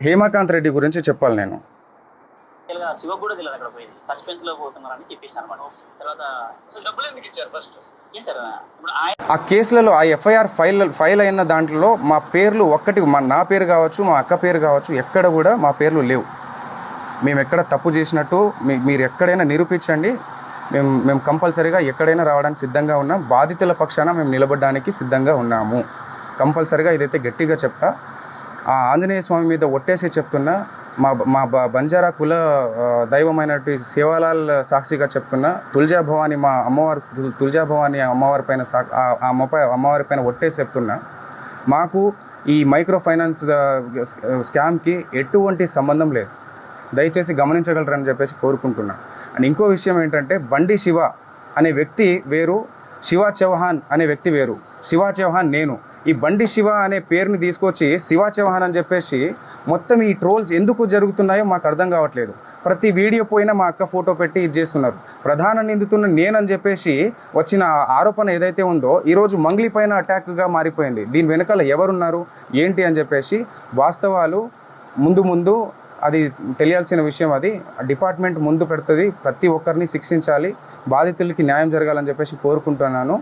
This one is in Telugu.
హేమకాంత్ రెడ్డి గురించి చెప్పాలి నేను. శివ కూడా తెలియదు అక్కడ పోయింది, సస్పెన్స్ లో పోతున్నారని చెప్పేసి అనమాట. తర్వాత అసలు డబ్బులు ఎందుకు ఇచ్చారు ఫస్ట్? ఆ కేసులలో ఆ ఎఫ్ఐఆర్ ఫైల్ అయిన దాంట్లో మా పేర్లు నా పేరు కావచ్చు, మా అక్క పేరు కావచ్చు, ఎక్కడ కూడా మా పేర్లు లేవు. మేము ఎక్కడ తప్పు చేసినట్టు మీరు ఎక్కడైనా నిరూపించండి. మేము కంపల్సరీగా ఎక్కడైనా రావడానికి సిద్ధంగా ఉన్నాం. బాధితుల పక్షాన మేము నిలబడడానికి సిద్ధంగా ఉన్నాము. కంపల్సరీగా ఇదైతే గట్టిగా చెప్తా. ఆ ఆంజనేయ స్వామి మీద ఒట్టేసి చెప్తున్నా. మా బంజారా కుల దైవమైనటువంటి సేవాలాల్ సాక్షిగా చెప్తున్నా. తుల్జా భవాని మా అమ్మవారు, తుల్జా భవాని అమ్మవారి పైన అమ్మవారి పైన ఒట్టేసి చెప్తున్నా. మాకు ఈ మైక్రో ఫైనాన్స్ స్కామ్కి ఎటువంటి సంబంధం లేదు. దయచేసి గమనించగలరని చెప్పేసి కోరుకుంటున్నా. అండ్ ఇంకో విషయం ఏంటంటే, బండి శివ అనే వ్యక్తి వేరు, శివ చౌహాన్ అనే వ్యక్తి వేరు. శివ చౌహాన్ నేను. ఈ బండి శివ అనే పేరుని తీసుకొచ్చి శివ చౌహాన్ అని చెప్పేసి మొత్తం ఈ ట్రోల్స్ ఎందుకు జరుగుతున్నాయో మాకు అర్థం కావట్లేదు. ప్రతి వీడియో పోయినా మా అక్క ఫోటో పెట్టి ఇది చేస్తున్నారు. ప్రధాన నిందితున్న నేనని చెప్పేసి వచ్చిన ఆరోపణ ఏదైతే ఉందో ఈరోజు మంగ్లీ పైన అటాక్గా మారిపోయింది. దీని వెనకాల ఎవరున్నారు ఏంటి అని చెప్పేసి వాస్తవాలు ముందు అది తెలియాల్సిన విషయం. అది డిపార్ట్మెంట్ ముందు పెడుతుంది. ప్రతి ఒక్కరిని శిక్షించాలి, బాధితులకి న్యాయం జరగాలని చెప్పేసి కోరుకుంటున్నాను.